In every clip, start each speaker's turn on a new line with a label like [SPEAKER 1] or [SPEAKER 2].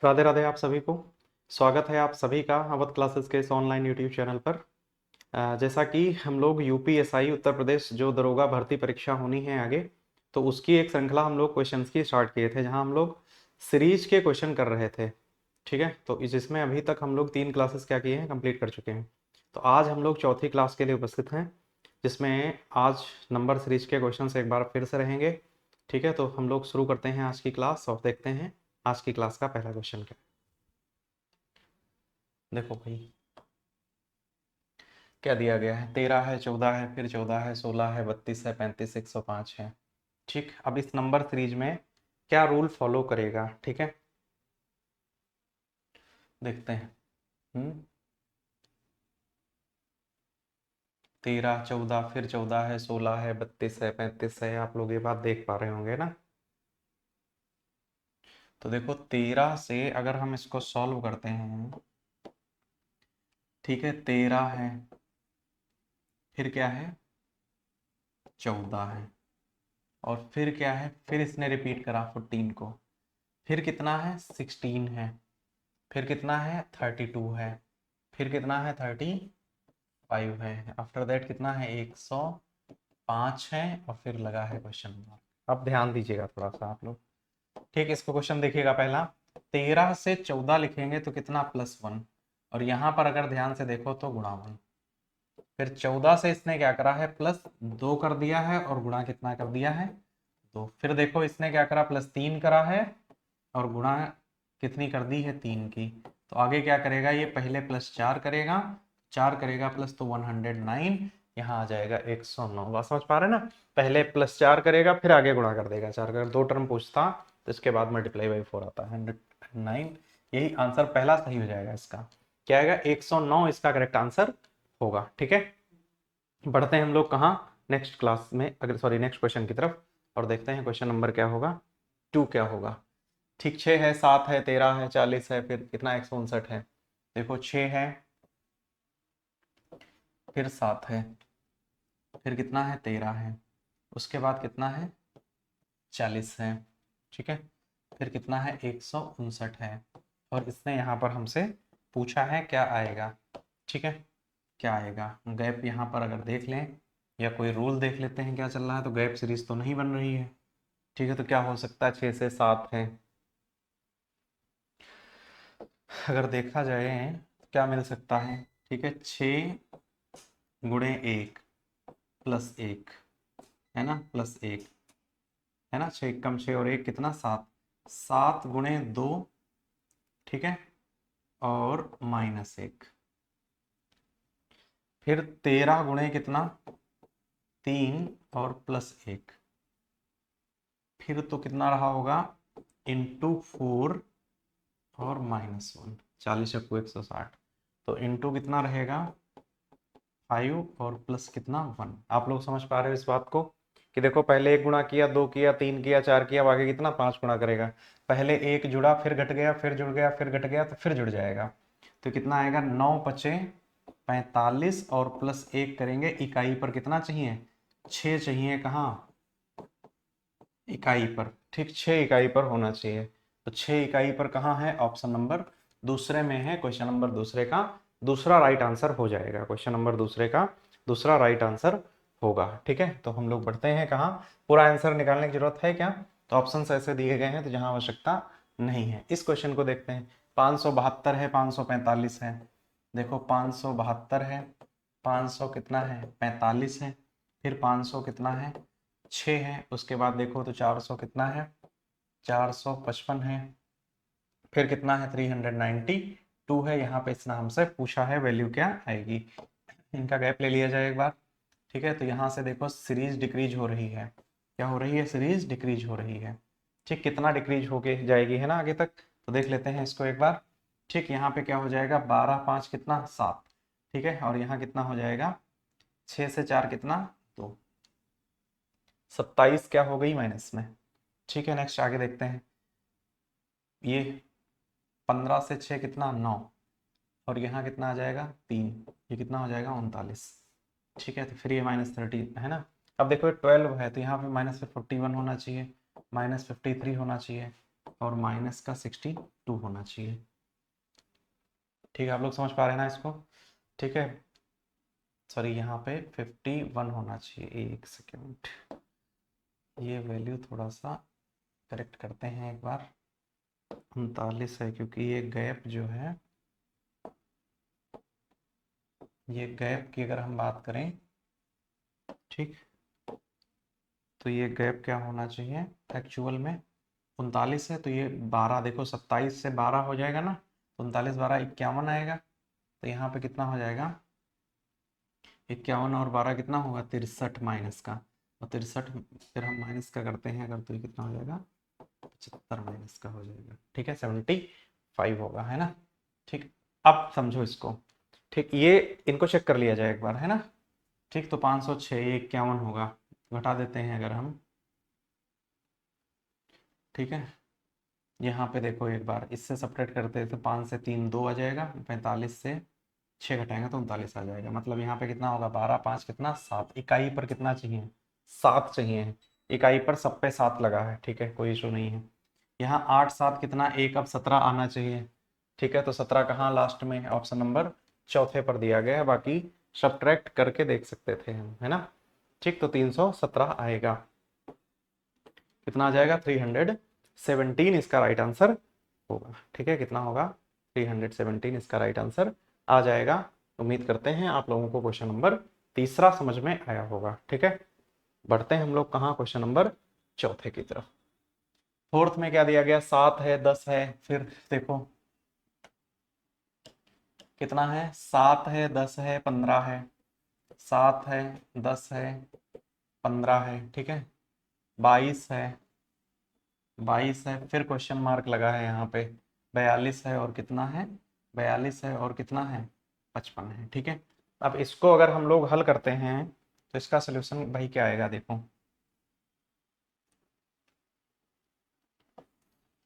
[SPEAKER 1] राधे राधे आप सभी को। स्वागत है आप सभी का अवध क्लासेस के इस ऑनलाइन यूट्यूब चैनल पर। जैसा कि हम लोग यूपीएसआई उत्तर प्रदेश जो दरोगा भर्ती परीक्षा होनी है आगे, तो उसकी एक श्रृंखला हम लोग क्वेश्चंस की स्टार्ट किए थे, जहां हम लोग सीरीज के क्वेश्चन कर रहे थे। ठीक है, तो जिसमें अभी तक हम लोग 3 क्लासेस क्या किए हैं, कंप्लीट कर चुके हैं। तो आज हम लोग चौथी क्लास के लिए उपस्थित हैं, जिसमें आज नंबर सीरीज के क्वेश्चन एक बार फिर से रहेंगे। ठीक है, तो हम लोग शुरू करते हैं आज की क्लास और देखते हैं आज की क्लास का पहला क्वेश्चन क्या है। देखो भाई, क्या दिया गया है, 13 है, 14 है, फिर 14 है, 16 है, 32 है, 35, 105 है। ठीक, अब इस नंबर सीरीज में क्या रूल फॉलो करेगा, ठीक है, देखते हैं। 13, 14, फिर 14 है, 16 है, 32 है, 35 है, आप लोग ये बात देख पा रहे होंगे ना। तो देखो, 13 से अगर हम इसको सॉल्व करते हैं, ठीक है, 13 है, फिर क्या है, 14 है, और फिर क्या है, फिर इसने रिपीट करा 14 को, फिर कितना है, 16 है, फिर कितना है, 32 है, फिर कितना है, 35 है, आफ्टर दैट कितना है, 105 है, और फिर लगा है क्वेश्चन मार्क। अब ध्यान दीजिएगा थोड़ा सा आप लोग। ठीक, इसको क्वेश्चन देखिएगा। पहला, 13 से 14 लिखेंगे तो कितना, +1, और यहाँ पर अगर ध्यान से देखो तो गुणा 1। फिर 14 से इसने क्या करा है, +2 कर दिया है, और गुणा कितना कर दिया है, 2। फिर देखो इसने क्या करा, +3 करा है, और गुणा कितनी कर दी है, 3 की। तो आगे क्या करेगा, ये पहले +4 करेगा, 4 करेगा प्लस तो 109, यहाँ आ जाएगा 109। बात समझ पा रहे हैं ना। पहले +4 करेगा, फिर आगे गुणा कर देगा 4 का। 2 टर्म पूछता तो इसके बाद मल्टीप्लाई बाई 4 आता है, 109। यही आंसर पहला सही हो जाएगा इसका। क्या आएगा, 109 इसका करेक्ट आंसर होगा। ठीक है, बढ़ते हैं हम लोग कहाँ, नेक्स्ट क्लास में, अगर सॉरी नेक्स्ट क्वेश्चन की तरफ, और देखते हैं क्वेश्चन नंबर क्या होगा, 2 क्या होगा। ठीक, 6 है, 7 है, 13 है, 40 है, फिर कितना, 159 है। देखो, 6 है, फिर 7 है, फिर कितना है, 13 है, उसके बाद कितना है, 40 है। ठीक है, फिर कितना है, 159 है, और इसने यहाँ पर हमसे पूछा है क्या आएगा। ठीक है, क्या आएगा, गैप यहाँ पर अगर देख लें, या कोई रूल देख लेते हैं क्या चल रहा है, तो गैप सीरीज तो नहीं बन रही है। ठीक है, तो क्या हो सकता है, 6 से 7 है। अगर देखा जाए क्या मिल सकता है, ठीक है, 6 × 1 + 1 है ना, +1 है ना, 6 कम 6 और 1 कितना, 7, 7 × 2, ठीक है, और -1, फिर 13 गुणे कितना, 3 और +1, फिर तो कितना रहा होगा, × 4 और -1, 40 × 160, तो इंटू कितना रहेगा, 5 और प्लस कितना, 1। आप लोग समझ पा रहे हो इस बात को, कि देखो पहले 1 गुणा किया, 2 किया, 3 किया, 4 किया, अब आगे कितना, 5 गुणा करेगा। पहले 1 जुड़ा, फिर घट गया, फिर जुड़ गया, फिर घट गया, तो फिर जुड़ जाएगा। तो कितना आएगा, 9×5 = 45, और +1 करेंगे, इकाई पर कितना चाहिए, 6 चाहिए, कहाँ, इकाई पर। ठीक, 6 इकाई पर होना चाहिए। तो 6 इकाई पर कहाँ है, ऑप्शन नंबर दूसरे में है। क्वेश्चन नंबर दूसरे का दूसरा राइट आंसर हो जाएगा, क्वेश्चन नंबर दूसरे का दूसरा राइट आंसर होगा। ठीक है, तो हम लोग बढ़ते हैं कहाँ, पूरा आंसर निकालने की जरूरत है क्या, तो ऑप्शन ऐसे दिए गए हैं, तो जहां आवश्यकता नहीं है। इस क्वेश्चन को देखते हैं, 572 है, 545 है। देखो, 572 है, 500 कितना है, 45 है, फिर 500 कितना है, 6 है, उसके बाद देखो तो 400 कितना है, 455 है, फिर कितना है, 392 है। यहाँ पे इसने हमसे पूछा है वैल्यू क्या आएगी। इनका गैप ले लिया जाए एक बार। ठीक है, तो यहाँ से देखो सीरीज डिक्रीज हो रही है, क्या हो रही है, सीरीज डिक्रीज हो रही है। ठीक, कितना डिक्रीज होके जाएगी है ना आगे तक, तो देख लेते हैं इसको एक बार। ठीक, यहाँ पे क्या हो जाएगा, 12 5 कितना, 7। ठीक है, और यहाँ कितना हो जाएगा, 6 से 4 कितना, 2, 27 क्या हो गई, माइनस में। ठीक है, नेक्स्ट आगे देखते हैं। ये 15 से 6 कितना, 9, और यहाँ कितना आ जाएगा, 3, ये कितना हो जाएगा, 39। ठीक है, तो फिर ये -30 है ना। अब देखो 12 है, तो यहाँ पे -41 होना चाहिए, -53 होना चाहिए, और माइनस का 62 होना चाहिए। ठीक है, आप लोग समझ पा रहे हैं ना इसको? ठीक है, सॉरी यहाँ पे 51 होना चाहिए। एक सेकेंड, ये वैल्यू थोड़ा सा करेक्ट करते हैं एक बार। 39 है क्योंकि ये गैप जो है, ये गैप की अगर हम बात करें, ठीक, तो ये गैप क्या होना चाहिए एक्चुअल में? 39 है तो ये 12, देखो 27 से 12 हो जाएगा ना, 39 12 51 आएगा। तो यहाँ पे कितना हो जाएगा? 51 और 12 कितना होगा? 63 माइनस का, और 63 फिर हम माइनस का करते हैं अगर, तो ये कितना हो जाएगा? 75 माइनस का हो जाएगा। ठीक है, 75 होगा, है ना? ठीक, अब समझो इसको। ठीक, ये इनको चेक कर लिया जाए एक बार, है ना? ठीक, तो 506 ये 51 होगा, घटा देते हैं अगर हम। ठीक है, यहाँ पे देखो एक बार इससे सपरेट करते हैं तो 5 से 3 2 आ जाएगा, 45 से 6 घटाएंगे तो 39 आ जाएगा। मतलब यहाँ पे कितना होगा? 12 5 कितना? 7। इकाई पर कितना चाहिए? 7 चाहिए। इकाई पर सब पे 7 लगा है, ठीक है, कोई इशू नहीं है। यहाँ 8 7 कितना? 1, अब 17 आना चाहिए। ठीक है, तो 17 कहाँ? लास्ट में, ऑप्शन नंबर चौथे पर दिया गया है। बाकी सब्ट्रैक्ट करके देख सकते थे हम, है ना? ठीक, तो 317 आएगा। कितना आ जाएगा? 317 इसका राइट आंसर होगा। ठीक है, कितना होगा? 317 इसका राइट आंसर आ जाएगा। उम्मीद करते हैं आप लोगों को क्वेश्चन नंबर तीसरा समझ में आया होगा। ठीक है, बढ़ते हैं हम लोग कहाँ? क्वेश्चन नंबर चौथे की तरफ। फोर्थ में क्या दिया गया? 7 है, 10 है, फिर देखो कितना है? 7 है, 10 है, 15 है। 7 है, 10 है, 15 है, ठीक है, 22 है, 22 है, फिर क्वेश्चन मार्क लगा है यहाँ पे। 42 है और कितना है? 42 है और कितना है? 55 है। ठीक है, अब इसको अगर हम लोग हल करते हैं तो इसका सोल्यूशन भाई क्या आएगा? देखो,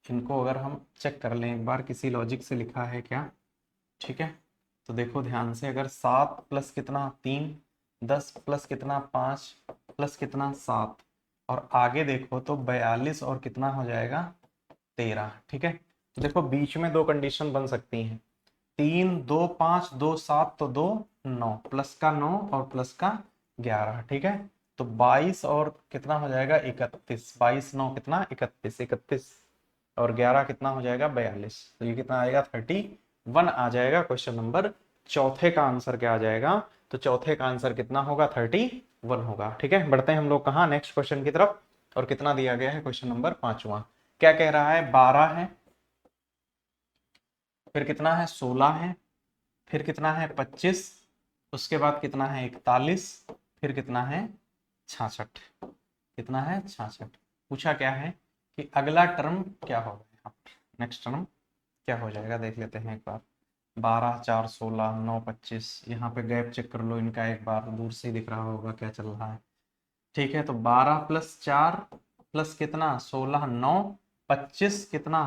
[SPEAKER 1] इनको अगर हम चेक कर लें एक बार, किसी लॉजिक से लिखा है क्या? ठीक है, तो देखो ध्यान से, अगर 7 प्लस कितना? 3, 10 प्लस कितना? 5 प्लस कितना? 7, और आगे देखो तो 42 और कितना हो जाएगा? 13। ठीक है, तो देखो बीच में दो कंडीशन बन सकती हैं। 3 2 5 2 7, तो 2 9, प्लस का 9 और प्लस का 11। ठीक है, तो 22 और कितना हो जाएगा? 31। 22 9 कितना? 31। 31 और 11 कितना हो जाएगा? 42। तो ये कितना आएगा? 31 आ जाएगा। क्वेश्चन नंबर चौथे का आंसर क्या आ जाएगा? तो चौथे का आंसर कितना होगा? 31 होगा। ठीक है, बढ़ते हैं हम लोग कहाँ? नेक्स्ट क्वेश्चन की तरफ। और कितना दिया गया है? क्वेश्चन नंबर 5वां क्या कह रहा है? 12 है, फिर कितना है? 16 है, फिर कितना है? 25, उसके बाद कितना है? 41, फिर कितना है? 66। कितना है? 66। पूछा क्या है कि अगला टर्म क्या होगा? यहाँ पर नेक्स्ट टर्म क्या हो जाएगा देख लेते हैं एक बार। 12 4 16 9 25, यहाँ पे गैप चेक कर लो इनका एक बार, दूर से ही दिख रहा होगा क्या चल रहा है। ठीक है, तो 12 प्लस 4 प्लस कितना? 16 9 25 कितना?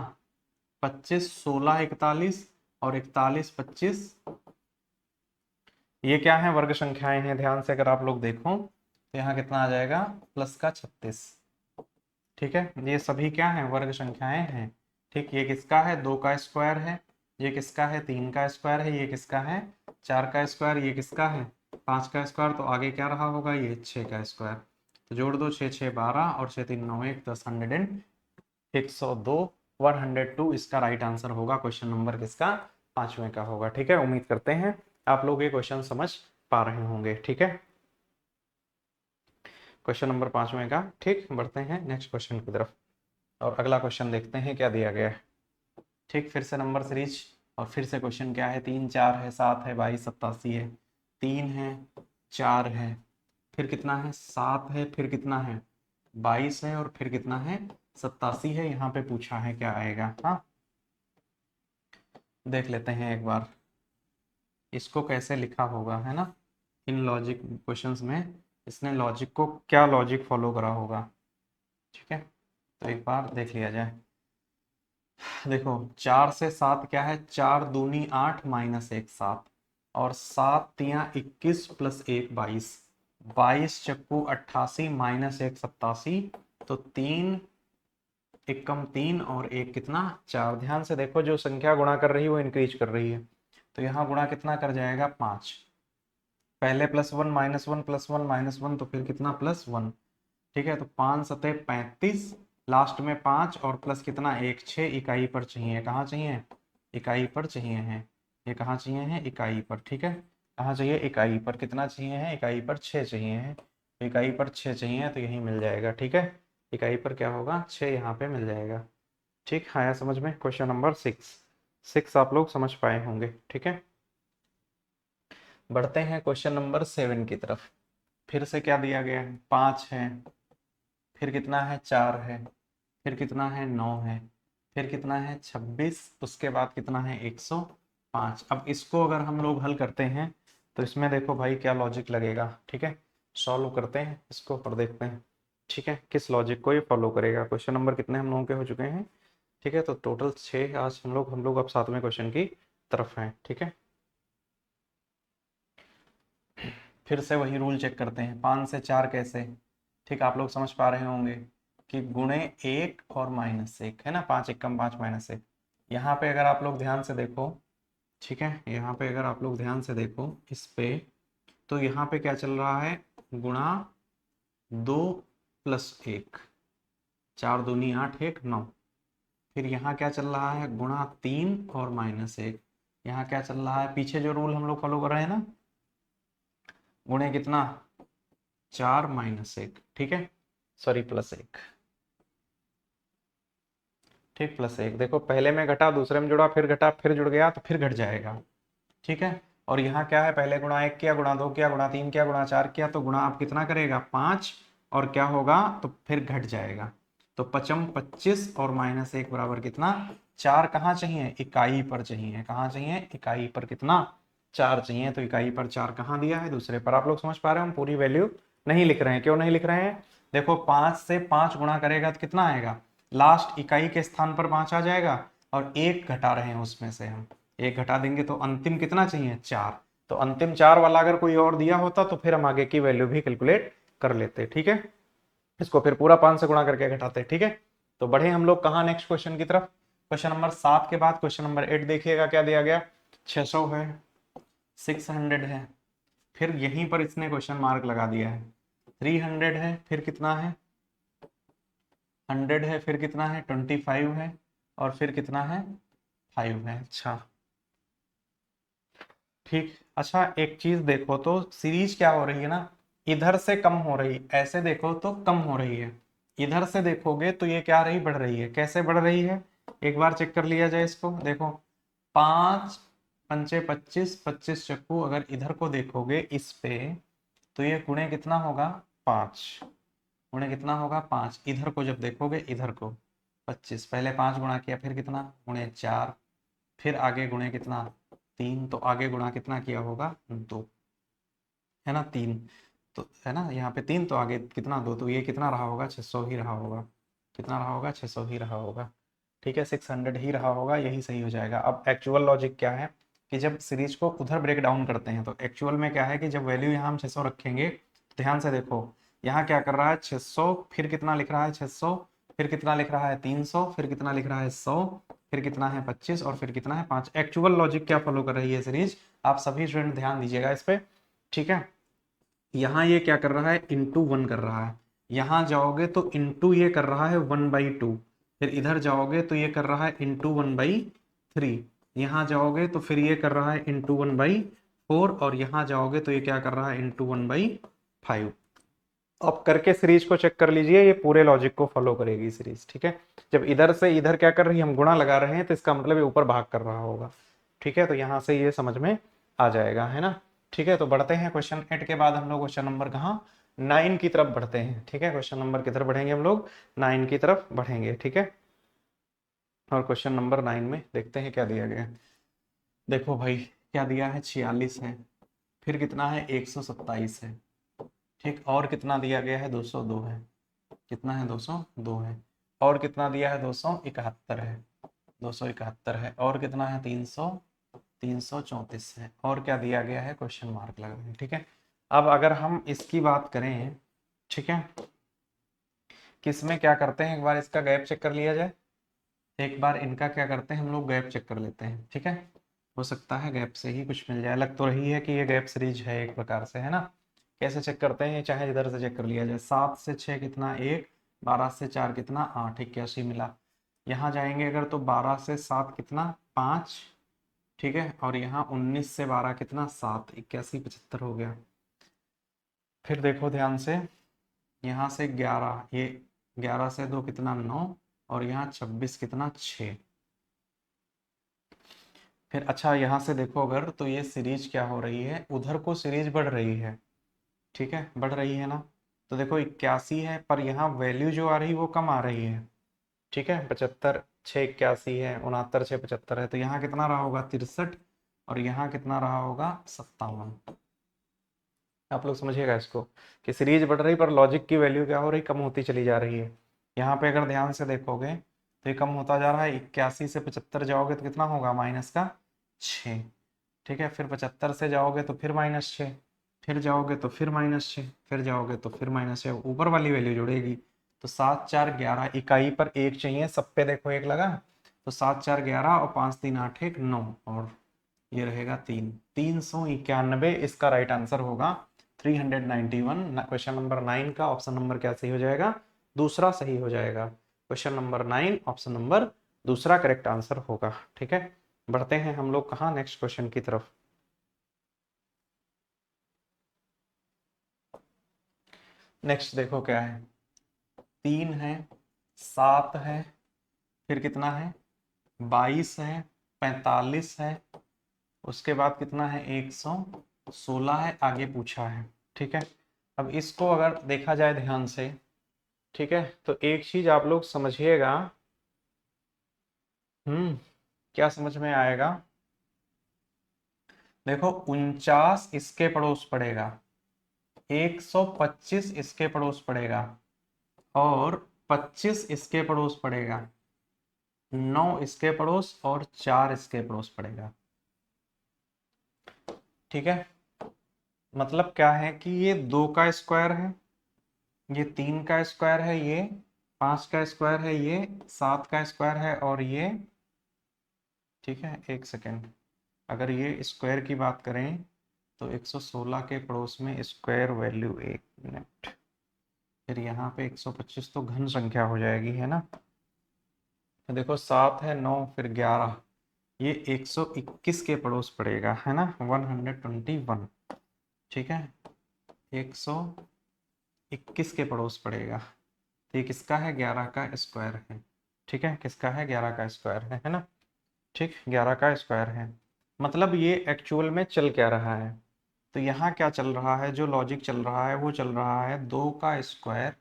[SPEAKER 1] 25 16 41, और 41 25, ये क्या है? वर्ग संख्याएं हैं। ध्यान से अगर आप लोग देखो तो यहाँ कितना आ जाएगा? प्लस का 36। ठीक है, ये सभी क्या है? वर्ग संख्याएं हैं। ठीक, ये किसका है? 2 का स्क्वायर है, ये किसका है? 3 का स्क्वायर है, ये किसका है? 4 का स्क्वायर, ये किसका है? 5 का स्क्वायर, तो आगे क्या रहा होगा? ये 6 का स्क्वायर। तो जोड़ दो, 6 6 12 और 6 3 9 1 10, 102 102 इसका राइट आंसर होगा। क्वेश्चन नंबर किसका? 5वें का होगा। ठीक है, उम्मीद करते हैं आप लोग ये क्वेश्चन समझ पा रहे होंगे। ठीक है, क्वेश्चन नंबर 5वें का। ठीक, बढ़ते हैं नेक्स्ट क्वेश्चन की तरफ और अगला क्वेश्चन देखते हैं क्या दिया गया है। ठीक, फिर से नंबर सीरीज, और फिर से क्वेश्चन क्या है? 3 4 है, 7 है, 22 87 है, 3 है, 4 है, फिर कितना है? 7 है, फिर कितना है? 22 है, और फिर कितना है? 87 है। यहाँ पे पूछा है क्या आएगा? हाँ, देख लेते हैं एक बार इसको कैसे लिखा होगा, है ना? इन लॉजिक क्वेश्चंस में इसने लॉजिक को क्या लॉजिक फॉलो करा होगा। ठीक है, तो एक बार देख लिया जाए। देखो 4 से 7 क्या है? 4 दूनी 8 माइनस 1 7, और 7 तियाँ 21 प्लस 1 22, 22 चक्कू 88 माइनस 1 87, तो 3 एक कम 3 और एक कितना 4। ध्यान से देखो, जो संख्या गुणा कर रही है वो इंक्रीज कर रही है, तो यहाँ गुणा कितना कर जाएगा 5। पहले +1 -1 +1 -1, तो फिर कितना +1। ठीक है, तो 5 सतह 35, लास्ट में 5 और प्लस कितना 1, 6 इकाई पर चाहिए। कहाँ चाहिए? इकाई पर चाहिए है। ये कहाँ चाहिए है? इकाई पर। ठीक है, कहाँ चाहिए? इकाई पर। कितना चाहिए है? इकाई पर 6 चाहिए है। तो इकाई पर 6 चाहिए, तो यही मिल जाएगा। ठीक है, इकाई पर क्या होगा? 6 यहाँ पे मिल जाएगा। ठीक, आया समझ में? क्वेश्चन नंबर 6 आप लोग समझ पाए होंगे। ठीक है, बढ़ते हैं क्वेश्चन नंबर 7 की तरफ। फिर से क्या दिया गया है? 5 है, फिर कितना है? 4 है, फिर कितना है? 9 है, फिर कितना है? 26, उसके बाद कितना है? 105। अब इसको अगर हम लोग हल करते हैं तो इसमें देखो भाई क्या लॉजिक लगेगा। ठीक है, सॉल्व करते हैं इसको और देखते हैं। ठीक है, किस लॉजिक को ये फॉलो करेगा। क्वेश्चन नंबर कितने हम लोगों के हो चुके हैं? ठीक है, तो टोटल 6। आज हम लोग अब 7वें क्वेश्चन की तरफ हैं। ठीक है, फिर से वही रूल चेक करते हैं। 5 से 4 कैसे? ठीक, आप लोग समझ पा रहे होंगे कि गुणे 1 और -1 है ना। 5 1 5 -1। यहाँ पे अगर आप लोग ध्यान से देखो, ठीक है, यहाँ पे अगर आप लोग ध्यान से देखो इस पे, तो यहाँ पे क्या चल रहा है? गुणा 2 + 1, 4 दूनी 8 1 9। फिर यहाँ क्या चल रहा है? गुणा 3 और -1। यहाँ क्या चल रहा है? पीछे जो रूल हम लोग फॉलो कर रहे हैं ना, गुणे कितना 4 -1। ठीक है, सॉरी +1। ठीक, +1। देखो पहले में घटा, दूसरे में जुड़ा, फिर घटा, फिर जुड़ गया, तो फिर घट जाएगा। ठीक है, और यहाँ क्या है? पहले गुणा 1 किया, गुणा 2 किया, गुणा 3 किया, गुणा 4 किया, तो गुणा आप कितना करेगा? 5। और क्या होगा? तो फिर घट जाएगा। तो 5 25 और -1 बराबर कितना? 4। कहाँ चाहिए? इकाई पर चाहिए। कहाँ चाहिए? इकाई पर। कितना? 4 चाहिए। तो इकाई पर 4 कहाँ दिया है? दूसरे पर। आप लोग समझ पा रहे हो? हम पूरी वैल्यू नहीं लिख रहे हैं। क्यों नहीं लिख रहे हैं? देखो 5 से 5 गुणा करेगा तो कितना आएगा? लास्ट इकाई के स्थान पर 5 आ जाएगा, और 1 घटा रहे हैं उसमें से हम। 1 घटा देंगे तो अंतिम कितना चाहिए? 4। तो अंतिम 4 वाला अगर कोई और दिया होता तो फिर हम आगे की वैल्यू भी कैलकुलेट कर लेते। ठीक है, इसको फिर पूरा 5 से गुणा करके घटाते। ठीक है, तो बढ़े हम लोग कहाँ? नेक्स्ट क्वेश्चन की तरफ। क्वेश्चन नंबर 7 के बाद क्वेश्चन नंबर 8 देखिएगा क्या दिया गया। 600 है, 600 है, फिर यहीं पर इसने क्वेश्चन मार्क लगा दिया है। 300 है, फिर कितना है? 100 है, फिर कितना है? 25 है, और फिर कितना है? 5 है। अच्छा, ठीक। अच्छा, एक चीज देखो तो सीरीज क्या हो रही है ना, इधर से कम हो रही। ऐसे देखो तो कम हो रही है, इधर से देखोगे तो ये क्या रही? बढ़ रही है। कैसे बढ़ रही है? एक बार चेक कर लिया जाए इसको। देखो 5 पंचे 25, 25 चक्कू, अगर इधर को देखोगे इस पे, तो ये गुणे कितना होगा? 5। गुणे कितना होगा? 5। इधर को जब देखोगे, इधर को 25, पहले 5 गुणा किया, फिर कितना? गुणे 4, फिर आगे गुणे कितना? 3। तो आगे गुणा कितना किया होगा? 2, है ना। 3 तो है ना, यहाँ पे 3, तो आगे कितना? 2। तो ये कितना रहा होगा? 600 ही रहा होगा। कितना रहा होगा? 600 ही रहा होगा। ठीक है, 600 ही रहा होगा, यही सही हो जाएगा। अब एक्चुअल लॉजिक क्या है कि जब सीरीज को उधर ब्रेक डाउन करते हैं, तो एक्चुअल में क्या है कि जब वैल्यू यहाँ हम 600 रखेंगे, तो ध्यान से देखो यहाँ क्या कर रहा है? 600, फिर कितना लिख रहा है? 600, फिर कितना लिख रहा है? 300, फिर कितना लिख रहा है? 100, फिर कितना है? 25, और फिर कितना है? 5। एक्चुअल लॉजिक क्या फॉलो कर रही है सीरीज? आप सभी स्टूडेंट ध्यान दीजिएगा इस पे। ठीक है, यहाँ ये क्या कर रहा है? इंटू 1 कर रहा है। यहाँ जाओगे तो इंटू ये कर रहा है 1/2। फिर इधर जाओगे तो ये कर रहा है इंटू 1/3। यहाँ जाओगे तो फिर ये कर रहा है इंटू 1/4, और यहाँ जाओगे तो ये क्या कर रहा है? इंटू 1/5। अब करके सीरीज को चेक कर लीजिए, ये पूरे लॉजिक को फॉलो करेगी सीरीज। ठीक है, जब इधर से इधर क्या कर रही है? हम गुणा लगा रहे हैं, तो इसका मतलब ये ऊपर भाग कर रहा होगा। ठीक है, तो यहाँ से ये समझ में आ जाएगा, है ना। ठीक है, तो बढ़ते हैं क्वेश्चन 8 के बाद हम लोग क्वेश्चन नंबर कहाँ? 9 की तरफ बढ़ते हैं। ठीक है, क्वेश्चन नंबर किधर बढ़ेंगे हम लोग? 9 की तरफ बढ़ेंगे। ठीक है, और क्वेश्चन नंबर 9 में देखते हैं क्या दिया गया है। देखो भाई क्या दिया है? 46 है, फिर कितना है? 127 है। ठीक, और कितना दिया गया है? 202 है। कितना है? 202 है। और कितना दिया है? 271 है। 271 है, और कितना है? 334 है, और क्या दिया गया है? क्वेश्चन मार्क लगा है। ठीक है, अब अगर हम इसकी बात करें, ठीक है, किस में क्या करते हैं, एक बार इसका गैप चेक कर लिया जाए। एक बार इनका क्या करते हैं हम लोग, गैप चेक कर लेते हैं, ठीक है। हो सकता है गैप से ही कुछ मिल जाए, लग तो रही है कि ये गैप सीरीज है एक प्रकार से, है ना। कैसे चेक करते हैं, चाहे इधर से चेक कर लिया जाए। 7 से 6 कितना 1, 12 से 4 कितना 8, 81 मिला। यहाँ जाएंगे अगर तो 12 से 7 कितना 5, ठीक है। और यहाँ 19 से 12 कितना 7, 81 75 हो गया। फिर देखो ध्यान से, यहाँ से 11, ये 11 से 2 कितना 9, और यहाँ 26 कितना 6। फिर अच्छा यहाँ से देखो अगर तो ये सीरीज क्या हो रही है, उधर को सीरीज बढ़ रही है, ठीक है, बढ़ रही है ना। तो देखो 81 है, पर यहाँ वैल्यू जो आ रही है वो कम आ रही है, ठीक है। 75 6 81 है, 69 6 75 है, तो यहाँ कितना रहा होगा 63, और यहाँ कितना रहा होगा 57। आप लोग समझिएगा इसको कि सीरीज बढ़ रही पर लॉजिक की वैल्यू क्या हो रही, कम होती चली जा रही है। यहाँ पे अगर ध्यान से देखोगे तो ये कम होता जा रहा है, 81 से 75 जाओगे तो कितना होगा माइनस का 6, ठीक है। फिर 75 से जाओगे तो फिर -6, फिर जाओगे तो फिर -6, फिर जाओगे तो फिर -6, ऊपर वाली वैल्यू जुड़ेगी। तो 7 4 11, इकाई पर एक चाहिए, सब पे देखो एक लगा, तो 7 4 11 और 5 3 8 1 9, और ये रहेगा 391, इसका राइट आंसर होगा 391। क्वेश्चन नंबर 9 का ऑप्शन नंबर क्या सही हो जाएगा, दूसरा सही हो जाएगा। क्वेश्चन नंबर 9 ऑप्शन नंबर दूसरा करेक्ट आंसर होगा, ठीक है। बढ़ते हैं हम लोग कहाँ, नेक्स्ट क्वेश्चन की तरफ। नेक्स्ट देखो क्या है, 3 है, 7 है, फिर कितना है 22 है, 45 है, उसके बाद कितना है 116 है, आगे पूछा है, ठीक है। अब इसको अगर देखा जाए ध्यान से, ठीक है, तो एक चीज आप लोग समझिएगा। क्या समझ में आएगा, देखो 49 इसके पड़ोस पड़ेगा, 125 इसके पड़ोस पड़ेगा, और 25 इसके पड़ोस पड़ेगा, 9 इसके पड़ोस, और 4 इसके पड़ोस पड़ेगा, ठीक है। मतलब क्या है कि ये 2 का स्क्वायर है, ये 3 का स्क्वायर है, ये 5 का स्क्वायर है, ये 7 का स्क्वायर है, और ये, ठीक है। एक सेकेंड, अगर ये स्क्वायर की बात करें तो 116 के पड़ोस में स्क्वायर वैल्यू, एक मिनट, फिर यहाँ पे 125 तो घन संख्या हो जाएगी, है ना। तो देखो 7 है, 9, फिर 11, ये 121 के पड़ोस पड़ेगा, है ना, 121, ठीक है। 121 के पड़ोस पड़ेगा, तो ये किसका है, 11 का स्क्वायर है, ठीक है। किसका है, 11 का स्क्वायर है ना, ठीक, 11 का स्क्वायर है। मतलब ये एक्चुअल में चल क्या रहा है, तो यहाँ क्या चल रहा है, जो लॉजिक चल रहा है वो चल रहा है 2 का स्क्वायर,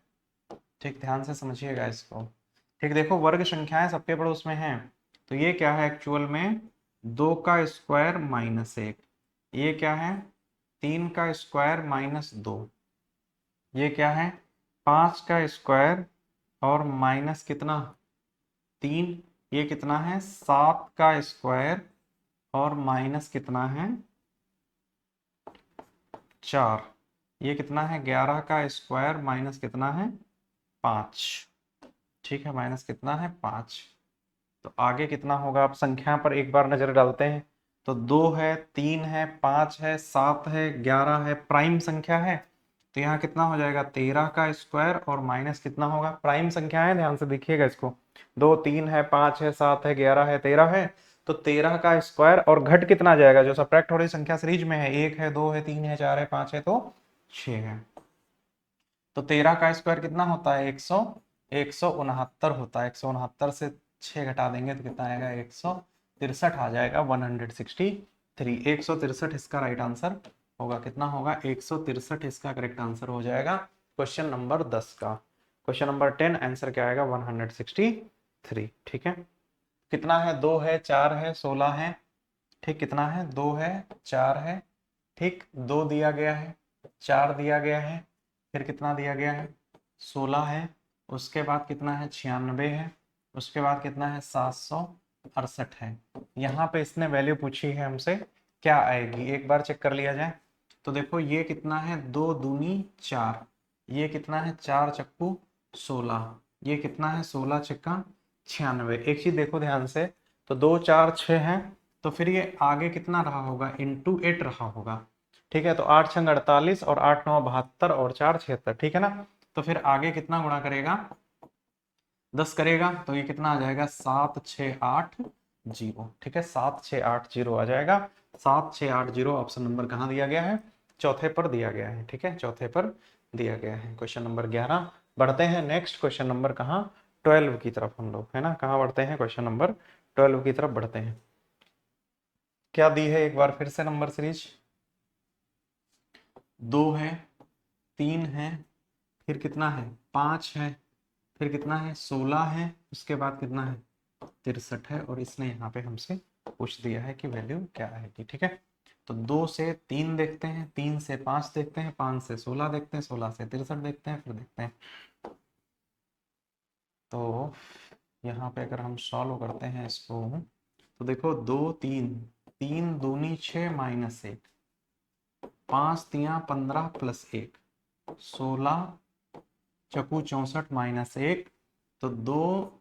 [SPEAKER 1] ठीक, ध्यान से समझिएगा इसको, ठीक। देखो वर्ग संख्याएं सबके पड़ोस में हैं, तो ये क्या है एक्चुअल में 2 का स्क्वायर -1, ये क्या है 3 का स्क्वायर -2, ये क्या है 5 का स्क्वायर और माइनस कितना 3, ये कितना है 7 का स्क्वायर और माइनस कितना है 4, ये कितना है 11 का स्क्वायर माइनस कितना है 5, ठीक है, माइनस कितना है 5। तो आगे कितना होगा, आप संख्या पर एक बार नजर डालते हैं, तो 2 है, 3 है, 5 है, 7 है, 11 है, प्राइम संख्या है, तो यहाँ कितना हो जाएगा 13 का स्क्वायर और माइनस कितना होगा, प्राइम संख्या है, ध्यान से देखिएगा इसको, 2 3 है, 5 है, 7 है, 11 है, 13 है, तो 13 का स्क्वायर और घट कितना जाएगा, जो सब्ट्रैक्ट हो रही संख्या सीरीज में है, 1 है, 2 है, 3 है, 4 है, 5 है, तो 6 है। तो 13 का स्क्वायर कितना होता है 169 होता है, 169 से 6 घटा देंगे तो कितना आएगा 163 आ जाएगा, 163, 163 इसका राइट आंसर होगा, कितना होगा 163 इसका करेक्ट आंसर हो जाएगा क्वेश्चन नंबर 10 का। क्वेश्चन नंबर 10 आंसर क्या आएगा 163, ठीक है। कितना है 2 है, 4 है, 16 है, ठीक, कितना है 2 है, 4 है, ठीक, 2 दिया गया है, 4 दिया गया है, फिर कितना दिया गया है 16 है, उसके बाद कितना है 96 है, उसके बाद कितना है 768 है। यहाँ पे इसने वैल्यू पूछी है हमसे क्या आएगी, एक बार चेक कर लिया जाए। तो देखो ये कितना है 2 दूनी 4, ये कितना है 4 चक्कू 16, ये कितना है 16 छक्का 96। एक चीज देखो ध्यान से, तो 2 4 6 है, तो फिर ये आगे कितना रहा होगा, इंटू 8 रहा होगा। ठीक है, तो 8 छंग 48 और 8 9 72 और 4 76, ठीक है ना। तो फिर आगे कितना गुणा करेगा, 10 करेगा, तो ये कितना आ जाएगा 7680। ठीक है, 7680 आ जाएगा। 7680 ऑप्शन नंबर कहाँ दिया गया है, चौथे पर दिया गया है। ठीक है, चौथे पर दिया गया है। Question number 11। बढ़ते हैं नेक्स्ट क्वेश्चन नंबर कहाँ, 12 की तरफ हम लोग, है ना। कहाँ बढ़ते हैं, क्वेश्चन नंबर 12 की तरफ बढ़ते हैं। क्या दी है एक बार फिर से नंबर सीरीज, 2 है, 3 है, फिर कितना है 5 है, फिर कितना है 16 है, उसके बाद कितना है 63 है, और इसने यहाँ पे हमसे पूछ दिया है कि वैल्यू क्या आएगी। ठीक है, तो 2 से 3 देखते हैं, 3 से 5 देखते हैं, 5 से 16 देखते हैं, 16 से 63 देखते हैं, फिर देखते हैं। तो यहाँ पे अगर हम सॉल्व करते हैं इसको, तो देखो 2 3, 3 दूनी 6 माइनस 1, 5 तियाँ 15 प्लस 1, 16 चकू 64 माइनस 1, तो 2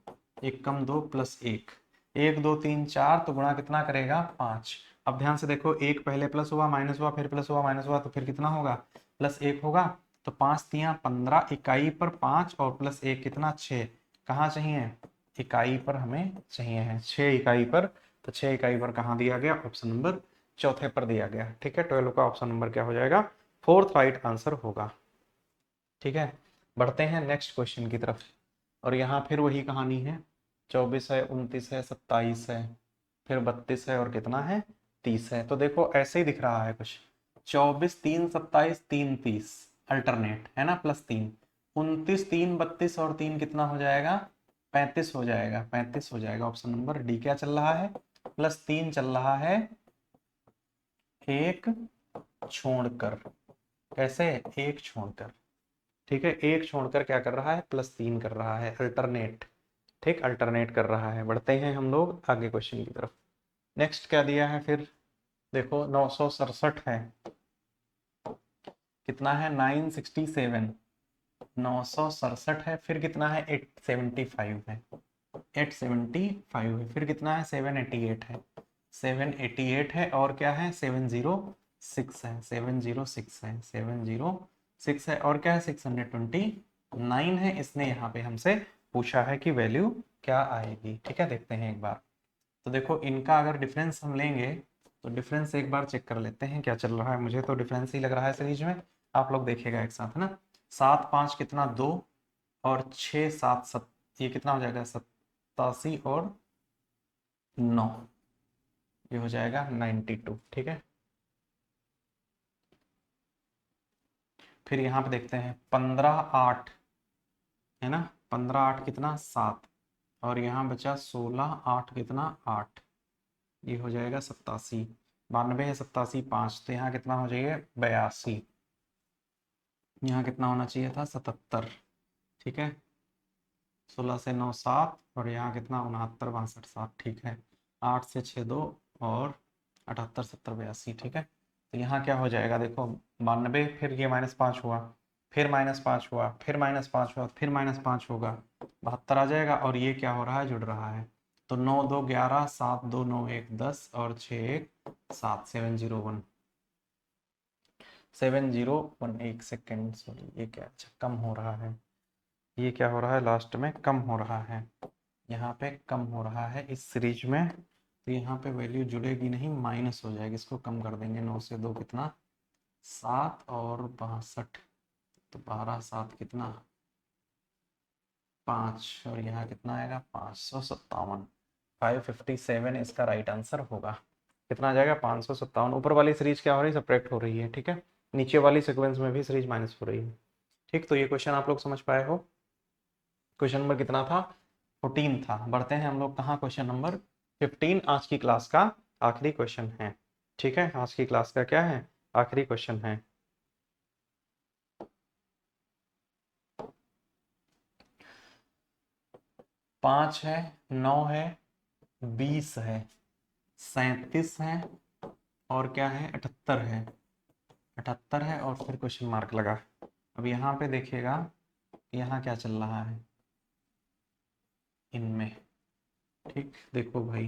[SPEAKER 1] एक कम 2 प्लस 1, 1 2 3 4, तो गुणा कितना करेगा 5। अब ध्यान से देखो, एक पहले प्लस हुआ, माइनस हुआ, फिर प्लस हुआ, माइनस हुआ, तो फिर कितना होगा प्लस 1 होगा। तो 5 तियाँ 15, इकाई पर 5 और प्लस 1 कितना 6, कहाँ चाहिए, इकाई पर हमें चाहिए है 6 इकाई पर। तो 6 इकाई पर कहाँ दिया गया, ऑप्शन नंबर चौथे पर दिया गया। ठीक है, 12 का ऑप्शन नंबर क्या हो जाएगा, फोर्थ राइट आंसर होगा। ठीक है, बढ़ते हैं नेक्स्ट क्वेश्चन की तरफ, और यहाँ फिर वही कहानी है, 24 है, 29 है, 27 है, फिर 32 है, और कितना है 30 है। तो देखो ऐसे ही दिख रहा है कुछ, 24 3 27 3 30 अल्टरनेट है ना, प्लस 3, 29 3 32 और 3 कितना हो जाएगा 35 हो जाएगा, 35 हो जाएगा। ऑप्शन नंबर डी क्या चल रहा है, प्लस 3 चल रहा है, एक छोड़कर, कैसे एक छोड़कर। ठीक है, एक छोड़कर क्या कर रहा है, प्लस 3 कर रहा है, अल्टरनेट। ठीक, अल्टरनेट कर रहा है। बढ़ते हैं हम लोग आगे क्वेश्चन की तरफ। नेक्स्ट क्या दिया है फिर, देखो 967 है, कितना है 967, 967 है, फिर कितना है 875 है, 875 है, फिर कितना है 788 है, 788 है, और क्या है 706 है, 706 है, 706 है, और क्या है 629 है। इसने यहाँ पे हमसे पूछा है कि वैल्यू क्या आएगी। ठीक है, देखते हैं एक बार। तो देखो इनका अगर डिफरेंस हम लेंगे, तो डिफरेंस एक बार चेक कर लेते हैं क्या चल रहा है। मुझे तो डिफरेंस ही लग रहा है सीरीज में, आप लोग देखिएगा एक साथ, है ना। 7 5 कितना 2, और 6 7 7, ये कितना हो जाएगा 87, और 9, ये हो जाएगा 92। ठीक है, फिर यहाँ पे देखते हैं 15 8, है ना, 15 8 कितना 7, और यहाँ बचा 16 8 कितना 8, ये हो जाएगा 87। 92 है, 87 5, तो यहाँ कितना हो जाएगा 82, यहाँ कितना होना चाहिए था 77। ठीक है, 16 से 9 7, और यहाँ कितना 69 62 7। ठीक है, 8 से 6 2, और 78 70 82। ठीक है, तो यहाँ क्या हो जाएगा देखो 92, फिर ये -5 हुआ, फिर -5 हुआ, फिर -5 हुआ, फिर -5 होगा, 72 आ जाएगा, और ये क्या हो रहा है जुड़ रहा है। तो 9 2 11, 7 2 9 1 10, और 6 1 7, 701, 701। एक सेकेंड, सॉरी ये क्या, अच्छा कम हो रहा है, ये क्या हो रहा है लास्ट में कम हो रहा है, यहाँ पे कम हो रहा है इस सीरीज में। तो यहाँ पे वैल्यू जुड़ेगी नहीं, माइनस हो जाएगी, इसको कम कर देंगे। 9 से 2 कितना 7, और 62, तो 12 7 कितना 5, और यहाँ कितना आएगा 557, 557 इसका राइट आंसर होगा। कितना आ जाएगा 557। ऊपर वाली सीरीज क्या हो रही है, सब्ट्रैक्ट हो रही है। ठीक है, नीचे वाली सीक्वेंस में भी सीरीज माइनस हो रही है। ठीक, तो ये क्वेश्चन आप लोग समझ पाए हो। क्वेश्चन नंबर कितना था, 14 था। बढ़ते हैं हम लोग कहाँ, क्वेश्चन नंबर 15 आज की क्लास का आखिरी क्वेश्चन है। ठीक है, आज की क्लास का क्या है, आखिरी क्वेश्चन है। पाँच है, 9 है, 20 है, 37 है, और क्या है 78 है, 78 है, और फिर क्वेश्चन मार्क लगा। अब यहाँ पे देखिएगा, यहाँ क्या चल रहा है इनमें, ठीक। देखो भाई,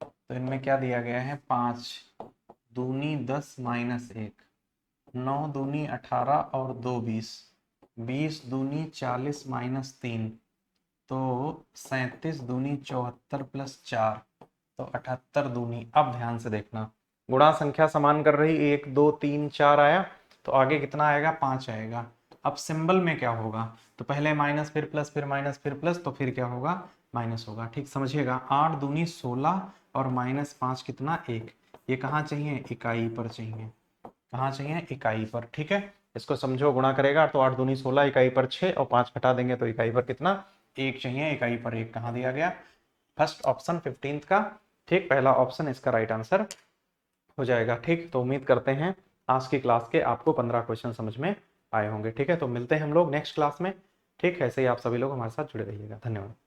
[SPEAKER 1] तो इनमें क्या दिया गया है, 5 दूनी 10 माइनस 1, 9 दूनी 18 और 2 20, 20 दूनी 40 माइनस 3, तो 37 दूनी 74 प्लस 4, तो 78 दूनी। अब ध्यान से देखना, गुणा संख्या समान कर रही, 1 2 3 4 आया, तो आगे कितना आएगा, 5 आएगा। अब सिंबल में क्या होगा, तो पहले माइनस फिर प्लस फिर माइनस फिर प्लस, तो फिर क्या होगा, माइनस होगा, ठीक समझिएगा। 8 दूनी 16 और माइनस 5 कितना, 1। ये कहाँ चाहिए, इकाई पर चाहिए, कहाँ चाहिए, इकाई पर, ठीक है। इसको समझो, गुणा करेगा तो 8 दूनी 16, इकाई पर 6 और 5 हटा देंगे तो इकाई पर कितना, 1 चाहिए, इकाई पर 1 कहाँ दिया गया, फर्स्ट ऑप्शन 15 का, ठीक। पहला ऑप्शन इसका राइट आंसर हो जाएगा, ठीक। तो उम्मीद करते हैं आज की क्लास के आपको 15 क्वेश्चन समझ में आए होंगे, ठीक है। तो मिलते हैं हम लोग नेक्स्ट क्लास में, ठीक। ऐसे ही आप सभी लोग हमारे साथ जुड़े रहिएगा, धन्यवाद।